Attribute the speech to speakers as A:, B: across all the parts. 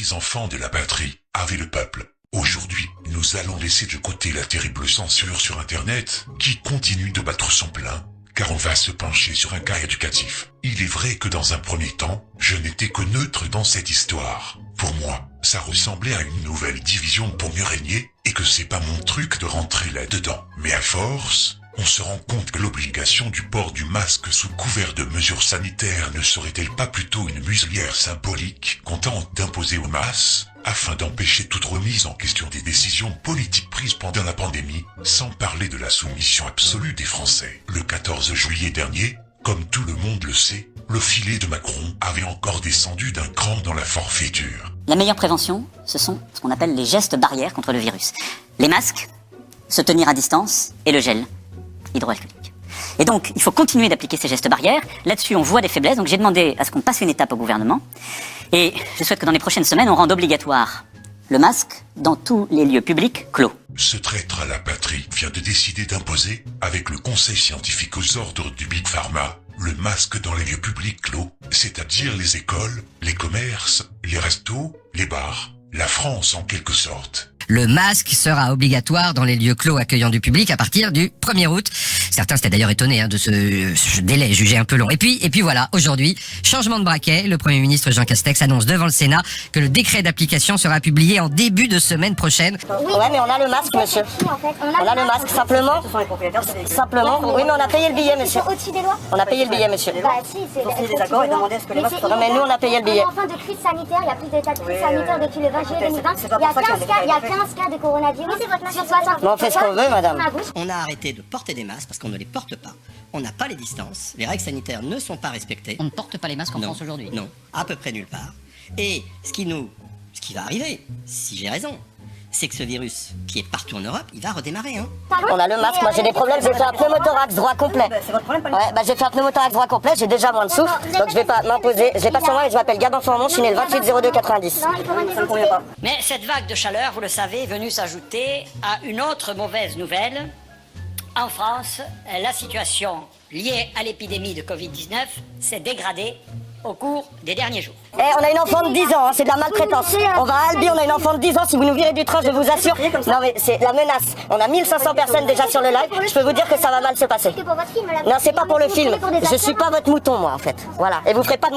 A: précis enfants de la patrie, avait le peuple. Aujourd'hui, nous allons laisser de côté la terrible censure sur Internet, qui continue de battre son plein, car on va se pencher sur un cas éducatif. Il est vrai que dans un premier temps, je n'étais que neutre dans cette histoire. Pour moi, ça ressemblait à une nouvelle division pour mieux régner, et que c'est pas mon truc de rentrer là-dedans. Mais à force, on se rend compte que l'obligation du port du masque sous couvert de mesures sanitaires ne serait-elle pas plutôt une muselière symbolique qu'on tente d'imposer aux masses, afin d'empêcher toute remise en question des décisions politiques prises pendant la pandémie, sans parler de la soumission absolue des Français. Le 14 juillet dernier, comme tout le monde le sait, le filet de Macron avait encore descendu d'un cran dans la forfaiture.
B: La meilleure prévention, ce sont ce qu'on appelle les gestes barrières contre le virus. Les masques, se tenir à distance et le gel hydroalcoolique. Et donc, il faut continuer d'appliquer ces gestes barrières. Là-dessus, on voit des faiblesses, donc j'ai demandé à ce qu'on passe une étape au gouvernement. Et je souhaite que dans les prochaines semaines, on rende obligatoire le masque dans tous les lieux publics clos.
A: Ce traître à la patrie vient de décider d'imposer, avec le conseil scientifique aux ordres du Big Pharma, le masque dans les lieux publics clos, c'est-à-dire les écoles, les commerces, les restos, les bars, la France en quelque sorte.
C: Le masque sera obligatoire dans les lieux clos accueillant du public à partir du 1er août. Certains s'étaient d'ailleurs étonnés de ce délai jugé un peu long. Et puis voilà, aujourd'hui, changement de braquet. Le Premier ministre Jean Castex annonce devant le Sénat que le décret d'application sera publié en début de semaine prochaine.
D: Oui, ouais, mais on a le masque, monsieur. On a le masque, simplement. Simplement. Oui, mais on a payé le billet, monsieur.
E: Au-dessus des lois.
D: On a payé le billet, monsieur.
E: Bah si, c'est
D: des accords et demander à ce que les masques soient... Non, mais nous, on a payé le billet.
E: En fin de crise sanitaire, il y a plus d'état de crise sanitaire depuis le 20 juillet 2020. Il y a 15 cas de coronavirus sur 60.
D: Mais on fait ce qu'on veut, madame.
F: On a arrêté de porter des masques parce qu'on ne les porte pas. On n'a pas les distances, les règles sanitaires ne sont pas respectées.
B: On ne porte pas les masques en France aujourd'hui.
F: Non, à peu près nulle part. Et ce qui va arriver, si j'ai raison, c'est que ce virus qui est partout en Europe, il va redémarrer. Hein.
D: On a le masque, moi j'ai des problèmes, j'ai fait un pneumothorax droit complet. C'est votre problème, ouais, j'ai fait un pneumothorax droit complet, j'ai déjà moins de souffle, donc je vais pas m'imposer. Je l'ai pas sur moi et je m'appelle Gabin Formon, je suis né le 28-02-90. Ça me convient pas.
G: Mais cette vague de chaleur, vous le savez, est venue s'ajouter à une autre mauvaise nouvelle. En France, la situation liée à l'épidémie de Covid-19 s'est dégradée au cours des derniers jours.
D: On a une enfant de 10 ans, hein, c'est de la maltraitance. On va à Albi, on a une enfant de 10 ans, si vous nous virez du train, je vous assure. Non mais c'est la menace. On a 1500 personnes déjà sur le live, je peux vous dire que ça va mal se passer. Non, c'est pas pour le film. Je suis pas votre mouton, moi, en fait. Voilà. Et vous ferez pas de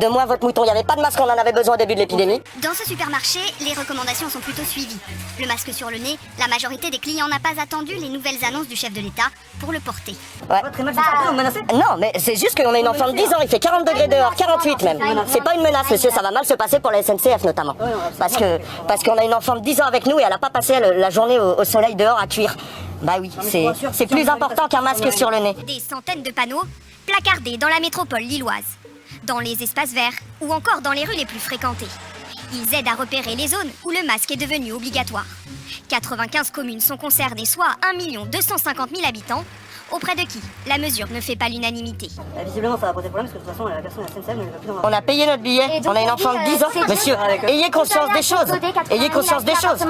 D: moi votre mouton. Il y avait pas de masque, on en avait besoin au début de l'épidémie.
H: Dans ce supermarché, les recommandations sont plutôt suivies. Le masque sur le nez, la majorité des clients n'a pas attendu les nouvelles annonces du chef de l'État pour le porter.
D: Ouais. Non, mais c'est juste qu'on a une enfant de 10 ans, il fait 40 degrés dehors, 48 même. C'est pas une menace, monsieur, ça va mal se passer pour la SNCF notamment. Parce qu'on a une enfant de 10 ans avec nous et elle a pas passé la journée au soleil dehors à cuire. Bah oui, c'est plus important qu'un masque sur le nez.
H: Des centaines de panneaux placardés dans la métropole lilloise, dans les espaces verts ou encore dans les rues les plus fréquentées. Ils aident à repérer les zones où le masque est devenu obligatoire. 95 communes sont concernées, soit 1 250 000 habitants, auprès de qui la mesure ne fait pas l'unanimité.
D: Visiblement, ça va poser problème parce que de toute façon, la personne à la SNCF ne veut plus dans la... On a payé notre billet, on a une enfant de 10 ans. Monsieur, ayez conscience des choses. Ayez conscience des choses.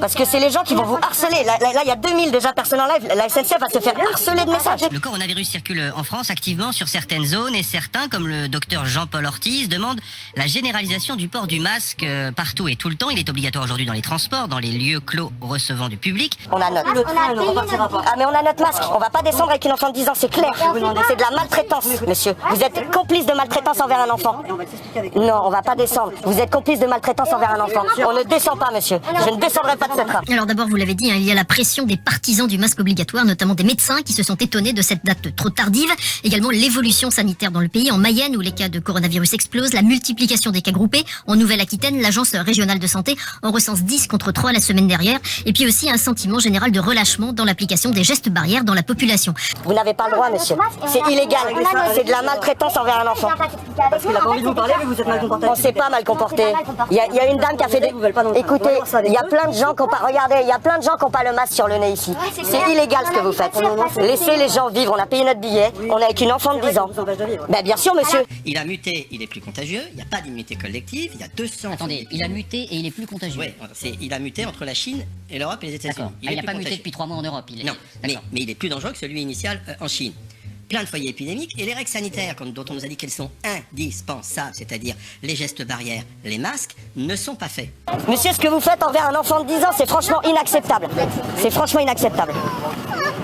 D: Parce que c'est les gens qui vont vous harceler. Là, il y a 2000 déjà personnes en live. La SNCF va se faire harceler de messages.
C: Le coronavirus circule en France activement sur certaines zones et certains, comme le docteur Jean-Paul Ortiz, demandent la généralisation du port du masque partout et tout le temps. Il est obligatoire aujourd'hui dans les transports, dans les lieux clos recevant du public.
D: On a notre... Ah mais on a notre masque. On va pas descendre avec une enfant de 10 ans, c'est clair. C'est de la maltraitance, monsieur. Vous êtes complice de maltraitance envers un enfant. Non, on va pas descendre. Vous êtes complice de maltraitance envers un enfant. On ne descend pas, monsieur. Je ne descendrai pas de cette trappe.
I: Alors d'abord, vous l'avez dit, il y a la pression des partisans du masque obligatoire, notamment des médecins qui se sont étonnés de cette date trop tardive. Également l'évolution sanitaire dans le pays, en Mayenne où les cas de coronavirus explosent, la multiplication des cas groupés. En Nouvelle-Aquitaine, l'agence régionale de santé en recense 10 contre 3 la semaine dernière. Et puis aussi un sentiment général de relâchement dans l'application des gestes barrières dans la population.
D: Vous n'avez pas le droit, monsieur. C'est illégal. C'est de la maltraitance envers un enfant.
J: Parce qu'il a pas envie de vous parler, mais vous êtes mal comporté.
D: On s'est pas mal comporté. Il y a une dame qui a fait des... Écoutez, il y a plein de gens qui ont pas... Regardez, il y a plein de gens qui n'ont pas le masque sur le nez ici. C'est illégal ce que vous faites. Laissez les gens vivre. On a payé notre billet. On est avec une enfant de 10 ans. Ben bien sûr, monsieur.
F: Il a muté, il est plus contagieux. Il n'y a pas d'immunité collective. Il y a 200...
B: Attendez, il a muté et il est plus contagieux.
F: Oui, il a muté entre la Chine et l'Europe et les États-Unis.
B: Il n'a pas muté depuis 3 mois en Europe.
F: Non, mais il est plus dangereux que celui initial en Chine. plein de foyers épidémiques, et les règles sanitaires, dont on nous a dit qu'elles sont indispensables, c'est-à-dire les gestes barrières, les masques, ne sont pas faits.
D: Monsieur, ce que vous faites envers un enfant de 10 ans, c'est franchement inacceptable. C'est franchement inacceptable.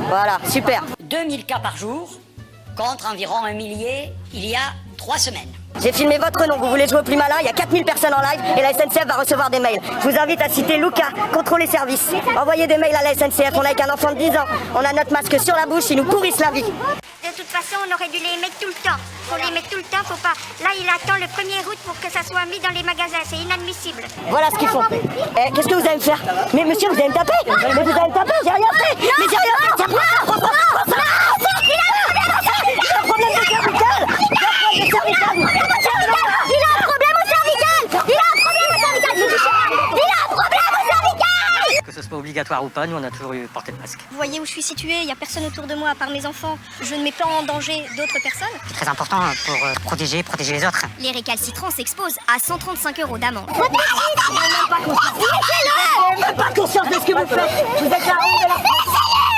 D: Voilà, super.
G: 2000 cas par jour, contre environ 1 millier il y a 3 semaines.
D: J'ai filmé votre nom, vous voulez jouer au plus malin, il y a 4000 personnes en live et la SNCF va recevoir des mails. Je vous invite à citer Luca, contrôler service. Envoyez des mails à la SNCF, on a avec un enfant de 10 ans, on a notre masque sur la bouche, ils nous pourrissent la vie.
E: De toute façon, on aurait dû les mettre tout le temps. Faut les mettre tout le temps, faut pas. Là, il attend le 1er août pour que ça soit mis dans les magasins, c'est inadmissible.
D: Voilà ce qu'ils font. Eh, qu'est-ce que vous allez me faire? Mais monsieur, vous allez me taper? Mais vous allez me taper, j'ai rien fait. Mais j'ai rien fait, il a un problème de cervical.
E: Il a un problème au cervical. Il a un problème au cervical. Il a un problème au cervical.
J: Que ce soit obligatoire ou pas, nous on a toujours eu porté le masque.
H: Vous voyez où je suis située, il n'y a personne autour de moi à part mes enfants. Je ne mets pas en danger d'autres personnes.
J: C'est très important pour protéger les autres.
H: Les récalcitrants s'exposent à 135 € d'amende.
D: Vous n'avez même pas conscience de ce que vous faites. Vous êtes la honte de la France.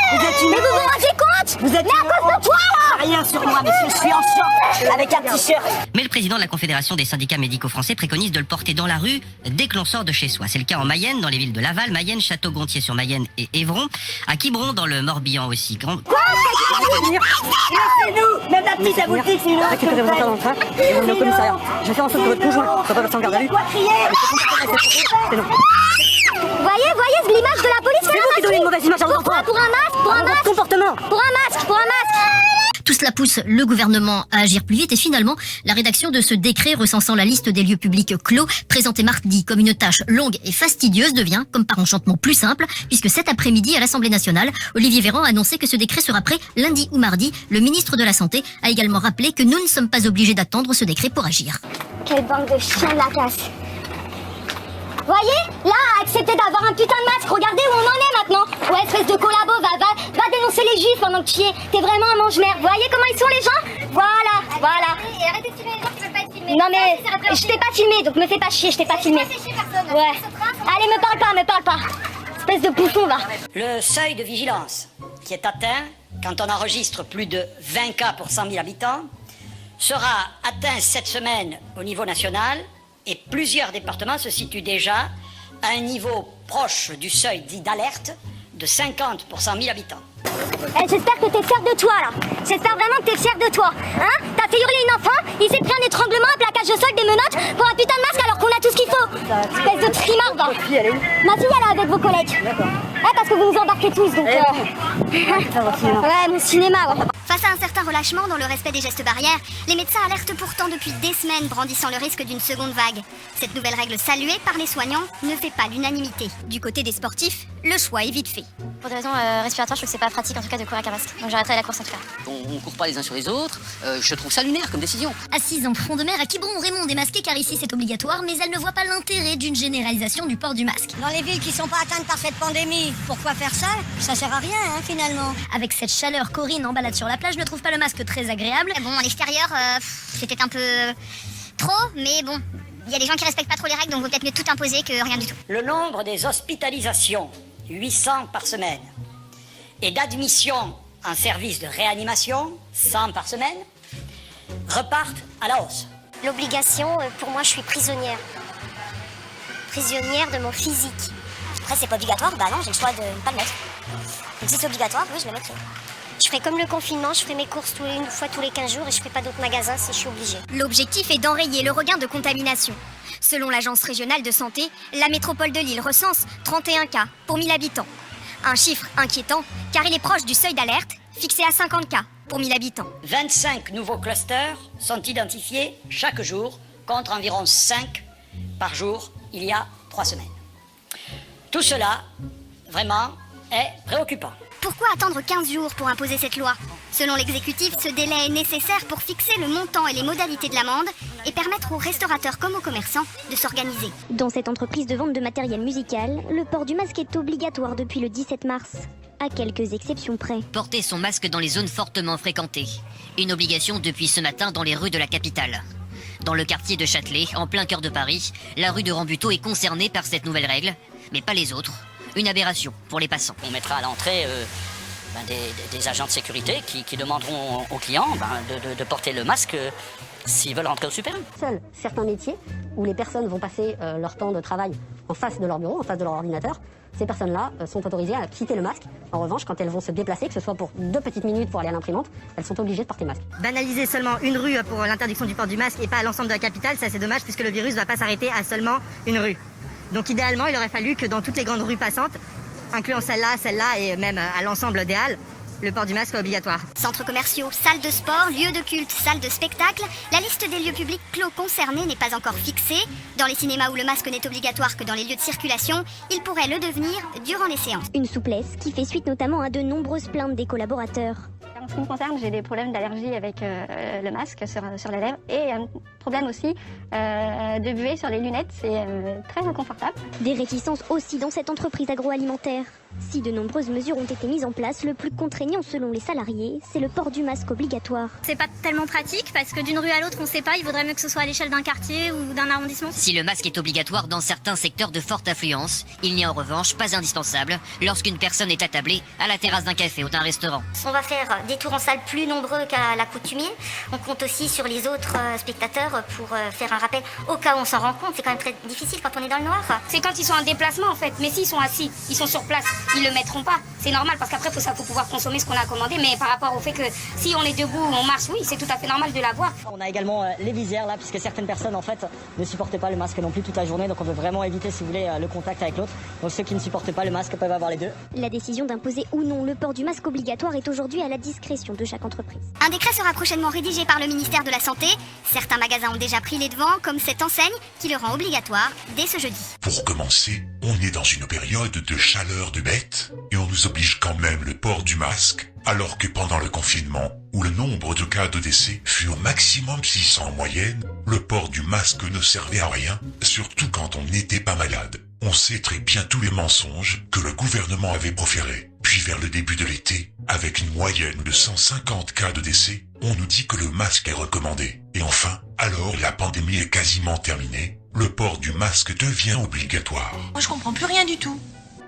D: Vous êtes une...
E: Mais vous vous rendez compte?
D: Vous êtes
E: Mais à cause de toi là!
D: Rien sur moi, monsieur, je suis en short avec un t-shirt.
C: Mais le président de la Confédération des syndicats médicaux français préconise de le porter dans la rue dès que l'on sort de chez soi. C'est le cas en Mayenne, dans les villes de Laval, Mayenne, Château-Gontier-sur-Mayenne et Évron, à Quiberon dans le Morbihan aussi.
D: Quoi? Laissez-nous! Même la petite, elle vous le dit, c'est une honte.
J: Récupérez vos enfants et vous venez au commissariat. Je vais faire en sorte que votre conjoint soit pas placé en garde à vue.
D: Quoi crier?
E: Voyez l'image de la police.
D: C'est vous qui donnez une mauvaise image à vos enfants.
E: Pour un masque, pour un
D: Votre
E: masque.
D: comportement.
E: Pour un masque, pour un masque.
I: Tout cela pousse le gouvernement à agir plus vite et finalement, la rédaction de ce décret recensant la liste des lieux publics clos, présenté mardi comme une tâche longue et fastidieuse, devient, comme par enchantement, plus simple, puisque cet après-midi à l'Assemblée nationale, Olivier Véran a annoncé que ce décret sera prêt lundi ou mardi. Le ministre de la Santé a également rappelé que nous ne sommes pas obligés d'attendre ce décret pour agir.
E: Quelle bande de chiens de la casse. Voyez, là, acceptez d'avoir un putain de masque. Regardez où on en est maintenant. Ouais, espèce de collabo, va dénoncer les juifs pendant que tu y es. T'es vraiment un mange-merde. Voyez comment ils sont les gens? Voilà.
H: Et arrêtez de filmer les gens qui veulent pas être filmés.
E: Non mais, je t'ai pas filmé, donc me fais pas chier, je t'ai pas filmé. Ouais. Allez, me parle pas. Espèce de bouffon, va.
G: Le seuil de vigilance qui est atteint quand on enregistre plus de 20 cas pour 100 000 habitants sera atteint cette semaine au niveau national et plusieurs départements se situent déjà à un niveau proche du seuil dit d'alerte de 50 pour 100 000 habitants.
E: J'espère que t'es fier de toi là. J'espère vraiment que t'es fier de toi. Hein? T'as fait hurler une enfant, il s'est pris un étranglement, un plaquage au sol, des menottes pour un putain de masque alors qu'on a tout ce qu'il faut. Espèce de trimard, va.
D: Votre fille, elle est où?
E: Ma fille elle est avec vos collègues. Ouais, parce que vous nous embarquez tous donc. Ouais, mon cinéma, ouais.
H: Face à un certain relâchement dans le respect des gestes barrières, les médecins alertent pourtant depuis des semaines, brandissant le risque d'une seconde vague. Cette nouvelle règle saluée par les soignants ne fait pas l'unanimité. Du côté des sportifs, le choix est vite fait.
K: Pour des raisons respiratoires, je trouve que c'est pas pratique en tout cas de courir avec un masque. Donc j'arrêterai la course en tout cas.
C: On court pas les uns sur les autres, je trouve ça lunaire comme décision.
I: Assise en front de mer à Quiberon, Raymond est masqué car ici c'est obligatoire, mais elle ne voit pas l'intérêt d'une généralisation du port du masque.
L: Dans les villes qui sont pas atteintes par cette pandémie, pourquoi faire ça? Ça sert à rien, hein, finalement.
I: Avec cette chaleur, Corinne en balade sur la plage ne trouve pas le masque très agréable.
H: Bon, à l'extérieur, c'était un peu trop, mais bon, il y a des gens qui respectent pas trop les règles, donc vaut peut-être mieux tout imposer que rien du tout.
G: Le nombre des hospitalisations, 800 par semaine, et d'admissions en service de réanimation, 100 par semaine, repartent à la hausse.
E: L'obligation, pour moi, je suis prisonnière. Prisonnière de mon physique. Après, c'est pas obligatoire, bah non, j'ai le choix de ne pas le mettre. Donc si c'est obligatoire, oui, je le mettrai. Je ferai comme le confinement, je ferai mes courses une fois tous les 15 jours et je ferai pas d'autres magasins si je suis obligée.
H: L'objectif est d'enrayer le regain de contamination. Selon l'Agence régionale de santé, la métropole de Lille recense 31 cas pour 1000 habitants. Un chiffre inquiétant, car il est proche du seuil d'alerte, fixé à 50 cas pour 1000 habitants.
G: 25 nouveaux clusters sont identifiés chaque jour, contre environ 5 par jour il y a 3 semaines. Tout cela, vraiment, est préoccupant.
H: Pourquoi attendre 15 jours pour imposer cette loi? Selon l'exécutif, ce délai est nécessaire pour fixer le montant et les modalités de l'amende et permettre aux restaurateurs comme aux commerçants de s'organiser.
E: Dans cette entreprise de vente de matériel musical, le port du masque est obligatoire depuis le 17 mars, à quelques exceptions près.
C: Porter son masque dans les zones fortement fréquentées. Une obligation depuis ce matin dans les rues de la capitale. Dans le quartier de Châtelet, en plein cœur de Paris, la rue de Rambuteau est concernée par cette nouvelle règle, mais pas les autres. Une aberration pour les passants.
G: On mettra à l'entrée des agents de sécurité qui demanderont aux clients de porter le masque s'ils veulent rentrer au super.
M: Seuls certains métiers où les personnes vont passer leur temps de travail en face de leur bureau, en face de leur ordinateur, ces personnes-là sont autorisées à quitter le masque. En revanche, quand elles vont se déplacer, que ce soit pour 2 petites minutes pour aller à l'imprimante, elles sont obligées de porter le masque.
N: Banaliser seulement une rue pour l'interdiction du port du masque et pas à l'ensemble de la capitale, ça c'est dommage puisque le virus ne va pas s'arrêter à seulement une rue. Donc idéalement, il aurait fallu que dans toutes les grandes rues passantes, incluant celle-là et même à l'ensemble des halles, le port du masque est obligatoire.
H: Centres commerciaux, salles de sport, lieux de culte, salles de spectacle, la liste des lieux publics clos concernés n'est pas encore fixée. Dans les cinémas où le masque n'est obligatoire que dans les lieux de circulation, il pourrait le devenir durant les séances.
E: Une souplesse qui fait suite notamment à de nombreuses plaintes des collaborateurs.
O: En ce qui me concerne, j'ai des problèmes d'allergie avec le masque sur les lèvres et un problème aussi de buée sur les lunettes, c'est très inconfortable.
E: Des réticences aussi dans cette entreprise agroalimentaire. Si de nombreuses mesures ont été mises en place, le plus contraignant selon les salariés, c'est le port du masque obligatoire.
K: C'est pas tellement pratique parce que d'une rue à l'autre, on sait pas, il vaudrait mieux que ce soit à l'échelle d'un quartier ou d'un arrondissement.
C: Si le masque est obligatoire dans certains secteurs de forte affluence, il n'est en revanche pas indispensable lorsqu'une personne est attablée à la terrasse d'un café ou d'un restaurant.
H: On va faire des tours en salle plus nombreux qu'à l'accoutumée. On compte aussi sur les autres spectateurs pour faire un rappel au cas où on s'en rend compte. C'est quand même très difficile quand on est dans le noir.
K: C'est quand ils sont en déplacement en fait, mais s'ils sont assis, ils sont sur place, ils le mettront pas. C'est normal parce qu'après faut pouvoir consommer ce qu'on a commandé, mais par rapport au fait que si on est debout ou on marche, oui, c'est tout à fait normal de l'avoir.
J: On a également les visières là, puisque certaines personnes en fait ne supportent pas le masque non plus toute la journée, donc on veut vraiment éviter, si vous voulez, le contact avec l'autre. Donc ceux qui ne supportent pas le masque peuvent avoir les deux.
E: La décision d'imposer ou non le port du masque obligatoire est aujourd'hui à la discrétion de chaque entreprise.
H: Un décret sera prochainement rédigé par le ministère de la Santé. Certains magasins ont déjà pris les devants, comme cette enseigne qui le rend obligatoire dès ce jeudi.
A: Pour commencer, on est dans une période de chaleur de bête et on nous oblige quand même le port du masque, alors que pendant le confinement, où le nombre de cas de décès fut au maximum 600 en moyenne, le port du masque ne servait à rien, surtout quand on n'était pas malade. On sait très bien tous les mensonges que le gouvernement avait proférés. Puis vers le début de l'été, avec une moyenne de 150 cas de décès, on nous dit que le masque est recommandé. Et enfin, alors la pandémie est quasiment terminée, le port du masque devient obligatoire.
P: Moi je comprends plus rien du tout.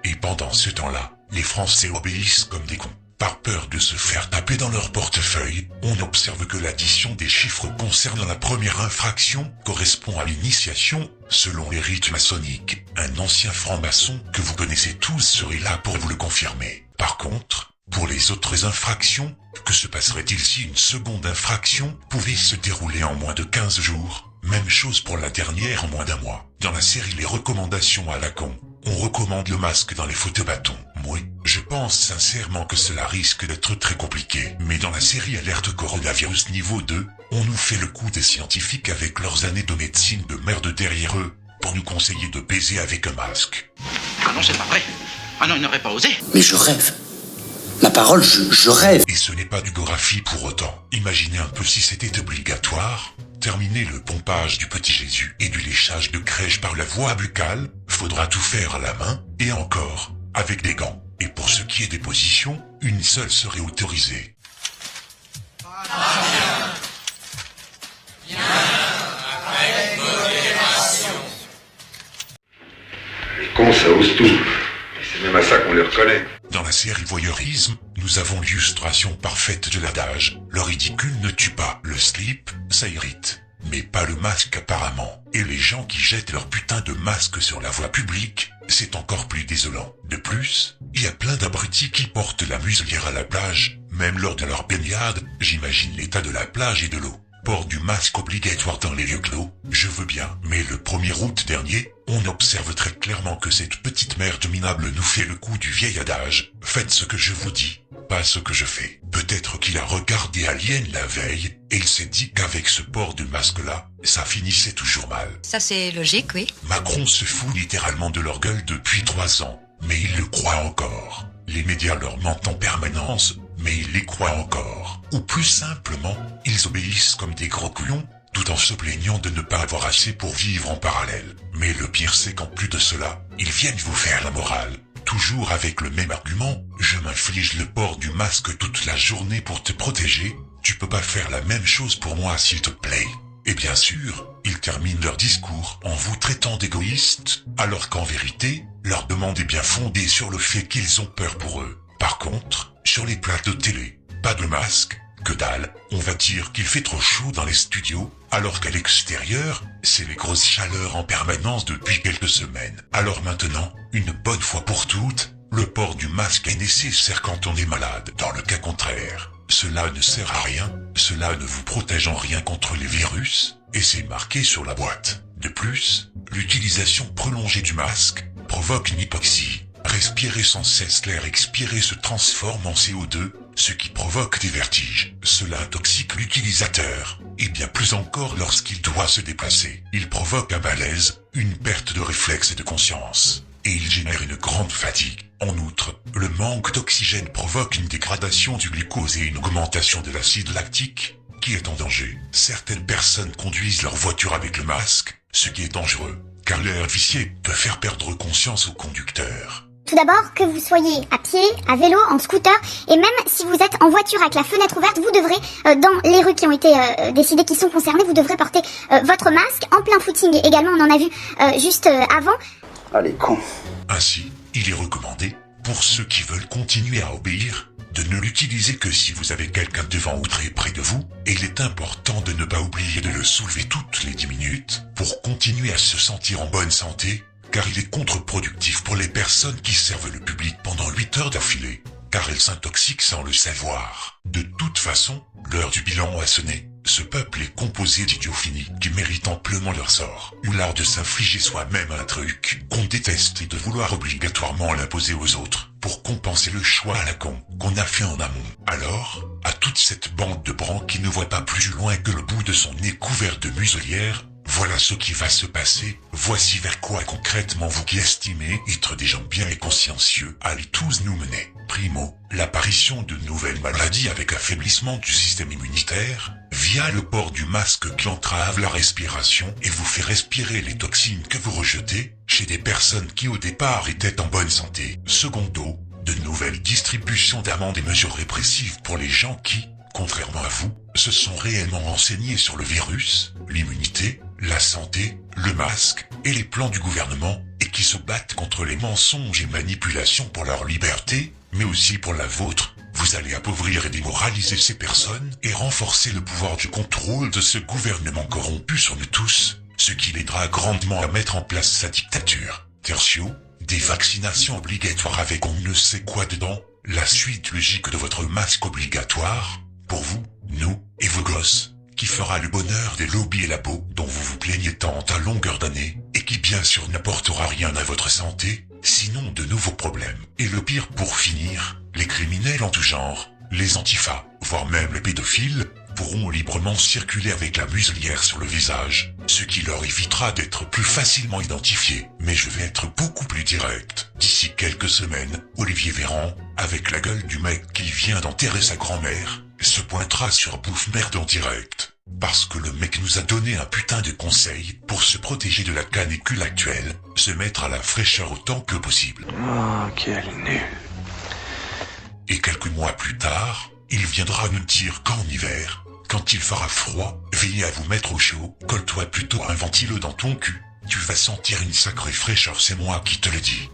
A: Et pendant ce temps-là, les Français obéissent comme des cons. Par peur de se faire taper dans leur portefeuille, on observe que l'addition des chiffres concernant la première infraction correspond à l'initiation selon les rites maçonniques. Un ancien franc-maçon que vous connaissez tous serait là pour vous le confirmer. Par contre, pour les autres infractions, que se passerait-il si une seconde infraction pouvait se dérouler en moins de 15 jours? Même chose pour la dernière en moins d'un mois. Dans la série Les recommandations à la con, on recommande le masque dans les fauteuils bâtons. Moi, je pense sincèrement que cela risque d'être très compliqué. Mais dans la série Alerte Coronavirus niveau 2, on nous fait le coup des scientifiques avec leurs années de médecine de merde derrière eux pour nous conseiller de baiser avec un masque.
Q: Ah non, c'est pas vrai. Ah non, il n'aurait pas osé.
R: Mais je rêve. Ma parole, je rêve.
A: Et ce n'est pas du Gorafi pour autant. Imaginez un peu si c'était obligatoire. Terminer le pompage du petit Jésus et du léchage de crèche par la voie buccale, faudra tout faire à la main, et encore, avec des gants. Et pour ce qui est des positions, une seule serait autorisée.
S: Bien, avec modération.
T: Les cons, ça ose tout. Et c'est même à ça qu'on les reconnaît.
A: Dans la série Voyeurisme, nous avons l'illustration parfaite de l'adage. Le ridicule ne tue pas, le slip, ça irrite. Mais pas le masque apparemment. Et les gens qui jettent leur putain de masque sur la voie publique, c'est encore plus désolant. De plus, il y a plein d'abrutis qui portent la muselière à la plage, même lors de leur baignade, j'imagine l'état de la plage et de l'eau. Port du masque obligatoire dans les lieux clos, je veux bien, mais le 1er août dernier, on observe très clairement que cette petite merde minable nous fait le coup du vieil adage. Faites ce que je vous dis, pas ce que je fais. Peut-être qu'il a regardé Alien la veille, et il s'est dit qu'avec ce port de masque-là, ça finissait toujours mal.
P: Ça c'est logique, oui.
A: Macron se fout littéralement de leur gueule depuis 3 ans, mais il le croit encore. Les médias leur mentent en permanence, mais ils les croient encore. Ou plus simplement, ils obéissent comme des gros couillons, tout en se plaignant de ne pas avoir assez pour vivre en parallèle. Mais le pire c'est qu'en plus de cela, ils viennent vous faire la morale. Toujours avec le même argument, je m'inflige le port du masque toute la journée pour te protéger, tu peux pas faire la même chose pour moi s'il te plaît. Et bien sûr, ils terminent leur discours en vous traitant d'égoïstes, alors qu'en vérité, leur demande est bien fondée sur le fait qu'ils ont peur pour eux. Par contre, sur les plateaux de télé. Pas de masque, que dalle. On va dire qu'il fait trop chaud dans les studios, alors qu'à l'extérieur, c'est les grosses chaleurs en permanence depuis quelques semaines. Alors maintenant, une bonne fois pour toutes, le port du masque est nécessaire quand on est malade. Dans le cas contraire, cela ne sert à rien, cela ne vous protège en rien contre les virus, et c'est marqué sur la boîte. De plus, l'utilisation prolongée du masque provoque une hypoxie. Respirer sans cesse l'air expiré se transforme en CO2, ce qui provoque des vertiges. Cela intoxique l'utilisateur, et bien plus encore lorsqu'il doit se déplacer. Il provoque un malaise, une perte de réflexe et de conscience, et il génère une grande fatigue. En outre, le manque d'oxygène provoque une dégradation du glucose et une augmentation de l'acide lactique, qui est en danger. Certaines personnes conduisent leur voiture avec le masque, ce qui est dangereux, car l'air vicié peut faire perdre conscience au conducteur.
E: Tout d'abord, que vous soyez à pied, à vélo, en scooter, et même si vous êtes en voiture avec la fenêtre ouverte, vous devrez, dans les rues qui ont été décidées, qui sont concernées, vous devrez porter votre masque en plein footing. Également, on en a vu juste avant.
R: Allez, con.
A: Ainsi, il est recommandé, pour ceux qui veulent continuer à obéir, de ne l'utiliser que si vous avez quelqu'un devant ou très près de vous, et il est important de ne pas oublier de le soulever toutes les 10 minutes, pour continuer à se sentir en bonne santé, car il est contre-productif pour les personnes qui servent le public pendant 8 heures d'affilée, car elles s'intoxiquent sans le savoir. De toute façon, l'heure du bilan a sonné. Ce peuple est composé d'idiots finis qui méritent amplement leur sort. Ou l'art de s'infliger soi-même un truc qu'on déteste et de vouloir obligatoirement l'imposer aux autres pour compenser le choix à la con qu'on a fait en amont. Alors, à toute cette bande de brancs qui ne voit pas plus loin que le bout de son nez couvert de muselière, voilà ce qui va se passer, voici vers quoi concrètement vous qui estimez être des gens bien et consciencieux allez tous nous mener. Primo, l'apparition de nouvelles maladies avec affaiblissement du système immunitaire, via le port du masque qui entrave la respiration et vous fait respirer les toxines que vous rejetez chez des personnes qui au départ étaient en bonne santé. Secondo, de nouvelles distributions d'amendes et mesures répressives pour les gens qui, contrairement à vous, se sont réellement renseignés sur le virus, l'immunité, la santé, le masque et les plans du gouvernement et qui se battent contre les mensonges et manipulations pour leur liberté, mais aussi pour la vôtre. Vous allez appauvrir et démoraliser ces personnes et renforcer le pouvoir du contrôle de ce gouvernement corrompu sur nous tous, ce qui l'aidera grandement à mettre en place sa dictature. Tertio, des vaccinations obligatoires avec on ne sait quoi dedans, la suite logique de votre masque obligatoire, pour vous, nous et vos gosses, qui fera le bonheur des lobbies et labos dont vous vous plaignez tant à longueur d'année, et qui bien sûr n'apportera rien à votre santé, sinon de nouveaux problèmes. Et le pire pour finir, les criminels en tout genre, les antifas, voire même les pédophiles, pourront librement circuler avec la muselière sur le visage, ce qui leur évitera d'être plus facilement identifiés. Mais je vais être beaucoup plus direct. D'ici quelques semaines, Olivier Véran, avec la gueule du mec qui vient d'enterrer sa grand-mère, se pointera sur Bouffe Merde en direct. Parce que le mec nous a donné un putain de conseil pour se protéger de la canicule actuelle, se mettre à la fraîcheur autant que possible.
T: Oh, quel nul.
A: Et quelques mois plus tard, il viendra nous dire qu'en hiver, quand il fera froid, veillez à vous mettre au chaud, colle-toi plutôt un ventilo dans ton cul. Tu vas sentir une sacrée fraîcheur, c'est moi qui te le dis.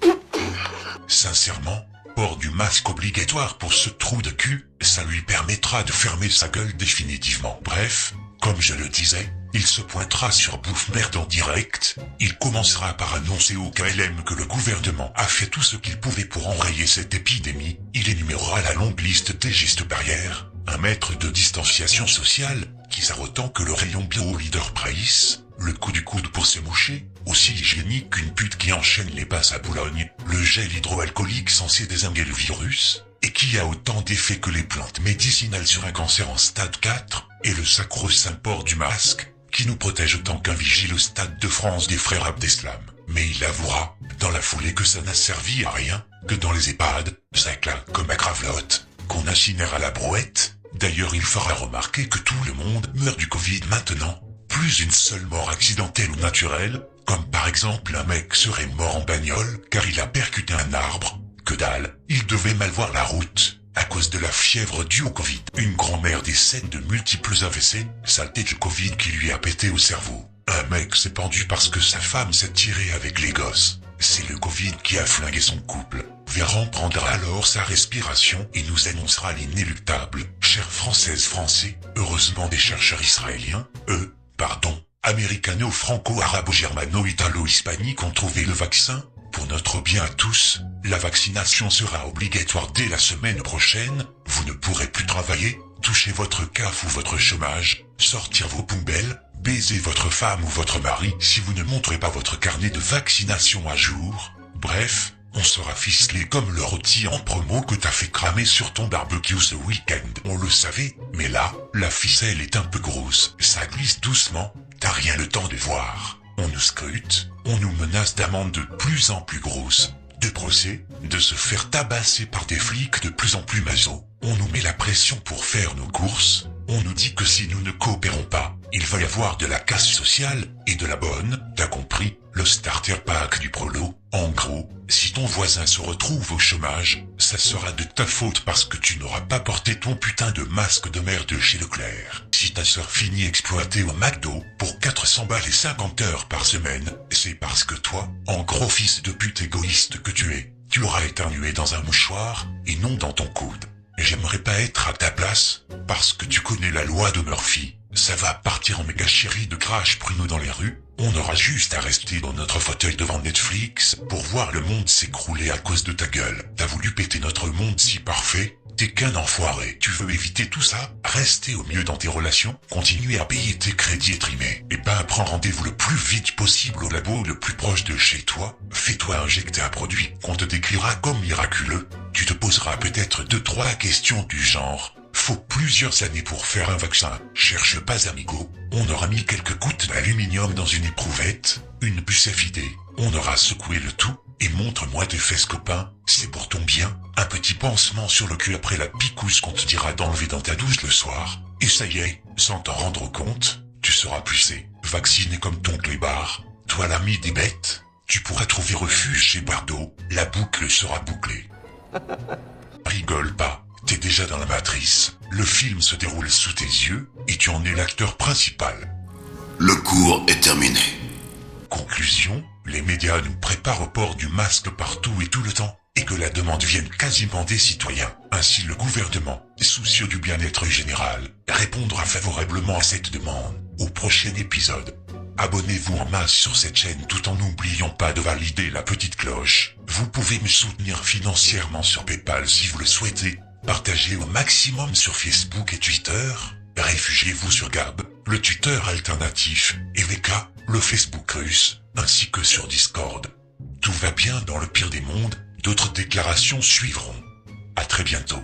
A: Sincèrement, port du masque obligatoire pour ce trou de cul, ça lui permettra de fermer sa gueule définitivement. Bref, comme je le disais, il se pointera sur Bouffe Merde en direct, il commencera par annoncer au KLM que le gouvernement a fait tout ce qu'il pouvait pour enrayer cette épidémie, il énumérera la longue liste des gestes barrières, 1 mètre de distanciation sociale, qui sert autant que le rayon bio Leader Price, le coup du coude pour se moucher, aussi hygiénique qu'une pute qui enchaîne les passes à Boulogne, le gel hydroalcoolique censé désinguer le virus, et qui a autant d'effets que les plantes médicinales sur un cancer en stade 4, et le sacro-saint port du masque, qui nous protège autant qu'un vigile au stade de France des frères Abdeslam. Mais il avouera, dans la foulée, que ça n'a servi à rien, que dans les EHPAD, ça claque comme à Gravelotte, qu'on incinère à la brouette. D'ailleurs, il fera remarquer que tout le monde meurt du Covid maintenant. Plus une seule mort accidentelle ou naturelle, comme par exemple un mec serait mort en bagnole car il a percuté un arbre. Que dalle, il devait mal voir la route, à cause de la fièvre due au Covid. Une grand-mère décède de multiples AVC, saleté du Covid qui lui a pété au cerveau. Un mec s'est pendu parce que sa femme s'est tirée avec les gosses. c'est le Covid qui a flingué son couple. Véran prendra alors sa respiration et nous annoncera l'inéluctable. Chères Françaises, Français, heureusement des chercheurs israéliens, américano-franco-arabo-germano-italo-hispaniques ont trouvé le vaccin. Pour notre bien à tous, la vaccination sera obligatoire dès la semaine prochaine. Vous ne pourrez plus travailler, toucher votre CAF ou votre chômage, sortir vos poubelles, baiser votre femme ou votre mari si vous ne montrez pas votre carnet de vaccination à jour. Bref, on sera ficelé comme le rôti en promo que t'as fait cramer sur ton barbecue ce week-end. On le savait, mais là, la ficelle est un peu grosse. Ça glisse doucement, t'as rien le temps de voir. On nous scrute, on nous menace d'amendes de plus en plus grosses, de procès, de se faire tabasser par des flics de plus en plus maso. On nous met la pression pour faire nos courses. On nous dit que si nous ne coopérons pas, il va y avoir de la casse sociale et de la bonne, t'as compris, le starter pack du prolo. En gros, si ton voisin se retrouve au chômage, ça sera de ta faute parce que tu n'auras pas porté ton putain de masque de merde chez Leclerc. Si ta sœur finit exploitée au McDo pour 400 balles et 50 heures par semaine, c'est parce que toi, en gros fils de pute égoïste que tu es, tu auras éternué dans un mouchoir et non dans ton coude. J'aimerais pas être à ta place, parce que tu connais la loi de Murphy. Ça va partir en méga chérie de crash pruneau dans les rues. On aura juste à rester dans notre fauteuil devant Netflix pour voir le monde s'écrouler à cause de ta gueule. T'as voulu péter notre monde si parfait. T'es qu'un enfoiré. Tu veux éviter tout ça? Rester au mieux dans tes relations, continuer à payer tes crédits étrimés. Et prends rendez-vous le plus vite possible au labo le plus proche de chez toi. Fais-toi injecter un produit qu'on te décrira comme miraculeux. Tu te poseras peut-être 2-3 questions du genre: faut plusieurs années pour faire un vaccin. Cherche pas amigo. On aura mis quelques gouttes d'aluminium dans une éprouvette, une puce FID. On aura secoué le tout. Et montre-moi tes fesses copain, c'est pour ton bien. Un petit pansement sur le cul après la picouse qu'on te dira d'enlever dans ta douche le soir. Et ça y est, sans t'en rendre compte, tu seras pucé, vacciné comme ton clébard. Toi l'ami des bêtes, tu pourras trouver refuge chez Bardot, la boucle sera bouclée. Rigole pas, t'es déjà dans la matrice. Le film se déroule sous tes yeux, et tu en es l'acteur principal.
U: Le cours est terminé.
A: Conclusion, les médias nous préparent au port du masque partout et tout le temps, et que la demande vienne quasiment des citoyens. Ainsi le gouvernement, soucieux du bien-être général, répondra favorablement à cette demande. Au prochain épisode, abonnez-vous en masse sur cette chaîne tout en n'oubliant pas de valider la petite cloche. Vous pouvez me soutenir financièrement sur PayPal si vous le souhaitez. Partagez au maximum sur Facebook et Twitter. Réfugiez-vous sur Gab, le Twitter alternatif, et VK, le Facebook russe, ainsi que sur Discord. Tout va bien dans le pire des mondes, d'autres déclarations suivront. À très bientôt.